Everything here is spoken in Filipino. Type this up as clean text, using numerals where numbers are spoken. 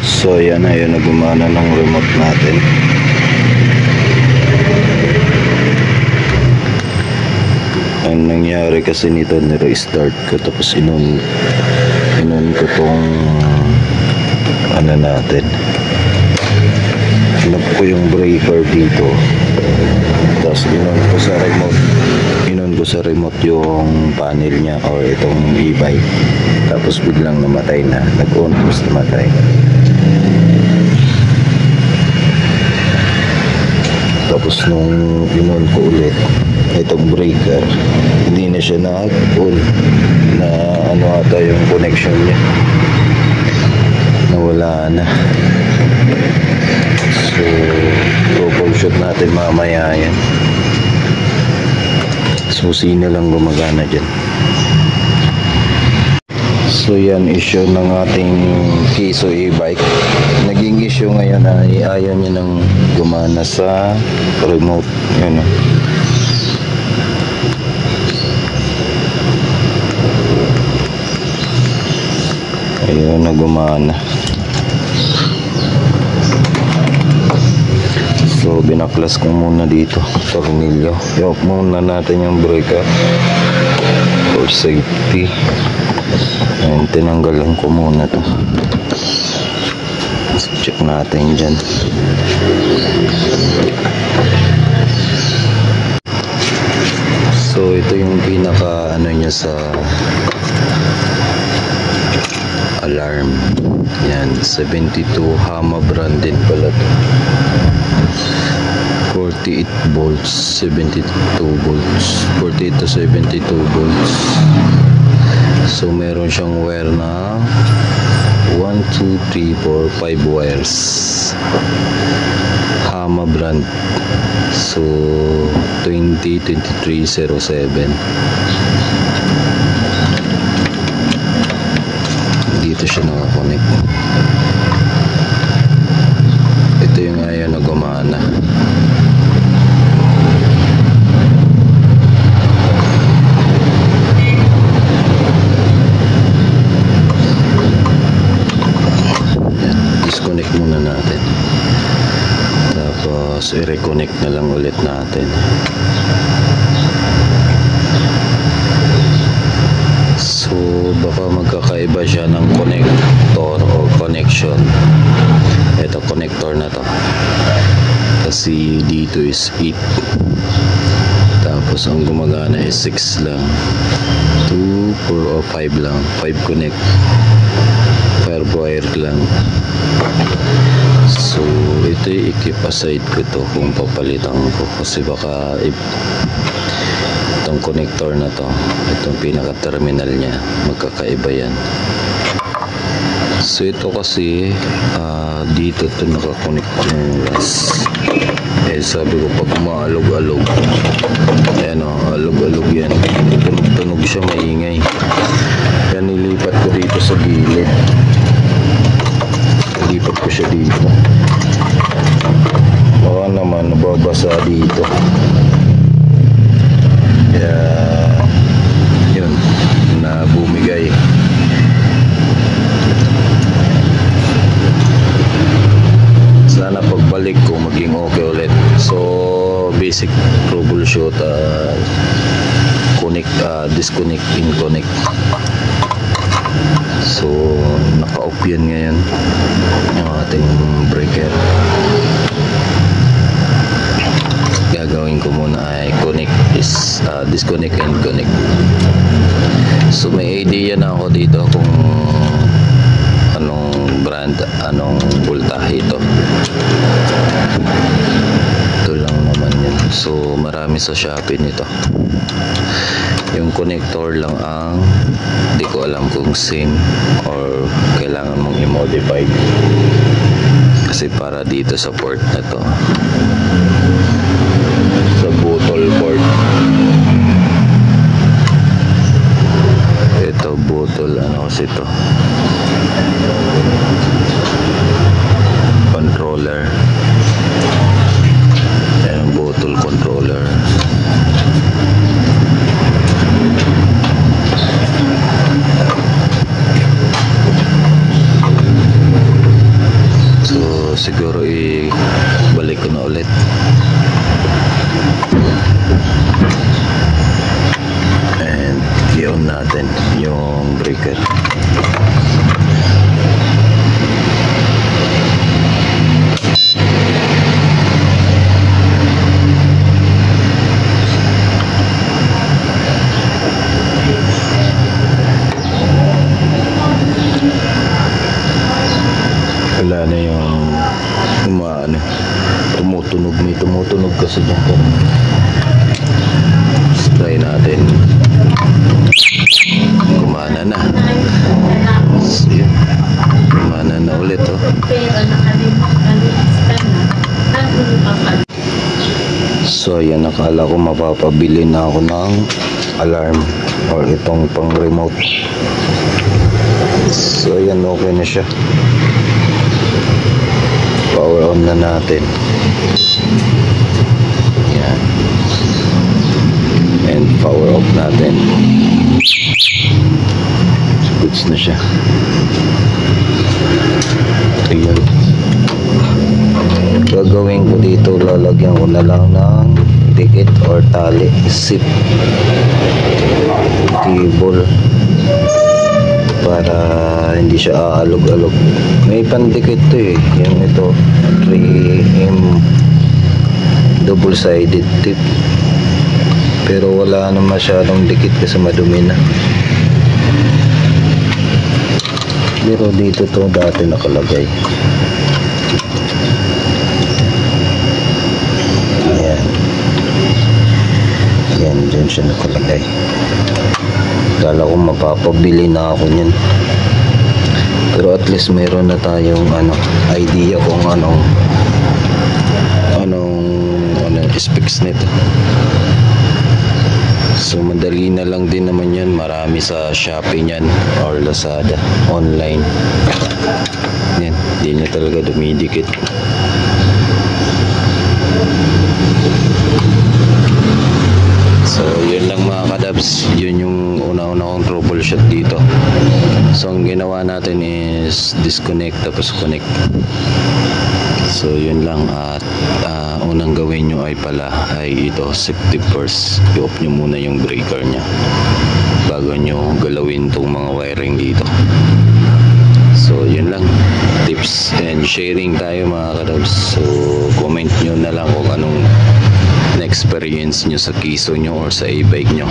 So yan na yun, nagumana ng remote natin. Ang nangyari kasi nito, nire-start ko tapos inon ko tong ano natin, hinap ko yung breaker dito, tapos inon ko sa remote yung panel niya or itong e-bike, tapos biglang namatay na, nag-on tapos namatay. Tapos nung inon ko ulit itong breaker, hindi na siya na-on, na ano ata yung connection niya, nawala na. So troubleshoot natin mamaya yan. Susi na lang gumagana dyan. So yan, issue ng ating Kiso e-bike. Naging issue ngayon ay ayaw niya nang gumana sa remote. Yan o. Ayun na gumana. So binaklas ko muna dito tornilyo. Yok muna natin yung breaker for safety. Ayan, tinanggalan ko muna to. Check natin dyan. So ito yung pinaka ano niya sa alarm. Yan, 72 Hama branded pala to. 48 volts, 72 volts, 48 to 72 volts. So meron siyang wire na 1, 2, 3, 4, 5 wires. Hama brand. So 202307. Dito siya nakakonect. Ito yung ayaw na gumana. Disconnect muna natin, tapos i-reconnect na lang ulit natin. So baka magkakaiba siya ng connector o connection. Ito connector na to kasi dito is 8, tapos ang gumagana is 6 lang, 2, 4 o 5 lang, 5 connect, firewire lang. So ito i-keep aside ko to kung papalitan ko, kasi baka itong connector na to, itong pinaka terminal niya, magkakaiba yan. So ito kasi dito to nakakonect yung last. Sabi ko pag umaalog-alog, ayan o, alog-alog yan, tunog-tunog siya, maingay. Kaya nilipat ko dito sa gilid, nilipat ko siya dito, baka naman nababasa dito. Kaya yun, na bumigay. Sana pagbalik ko maging okay ulit. So basic troubleshoot, connect, disconnect, in connect. So naka-off yan ngayon yung ating breaker. Gagawin ko muna ay connect is disconnect and connect. So may idea na ako dito kung anong brand, anong voltahe ito. Ito lang naman yun. So marami sa Shopee nito. Yung connector lang ang di ko alam kung same or kailangan mong i-modify, kasi para dito sa port na to, sa bottle port. Ito bottle, ano kasi ito, controller. Ayan, bottle controller. siguro balik ko na ulit. And i-on natin yung breaker. Wala na yung tumutunog, may tumutunog kasi dyan. Try natin. Kumana na. So, yun. Kumana na ulit, oh. So ayan, nakala ko mapapabili na ako ng alarm or itong pang remote. So ayan, okay na siya. Power on na natin. Yan. And power off natin. Goods na siya. Ayan. Gagawin ko dito, lalagyan ko na lang ng dikit or tali, zip cable para hindi siya aalog-alog. May pandikit to eh, yung ito 3M double-sided tip, pero wala na masyadong dikit kasi madumi na. Pero dito to dati nakalagay. Ayan. Ayan, dyan siya nakalagay. Kala ko mapapabili na ako niyan. Pero at least mayroon na tayong idea kung anong specs nito. So madali na lang din naman yan. Marami sa Shopee niyan or Lazada online. Yan, hindi niya talaga dumidikit. So yun lang mga kadabs, yun yung una-una kong troubleshoot dito. So ang ginawa natin is disconnect tapos connect. So yun lang, at unang gawin nyo ay ito, safety first. I-off nyo muna yung breaker nya bago nyo galawin itong mga wiring dito. So yun lang, tips and sharing tayo mga kadabs. So comment nyo na lang kung anong na-experience nyo sa Kiso nyo or sa e-bike nyo.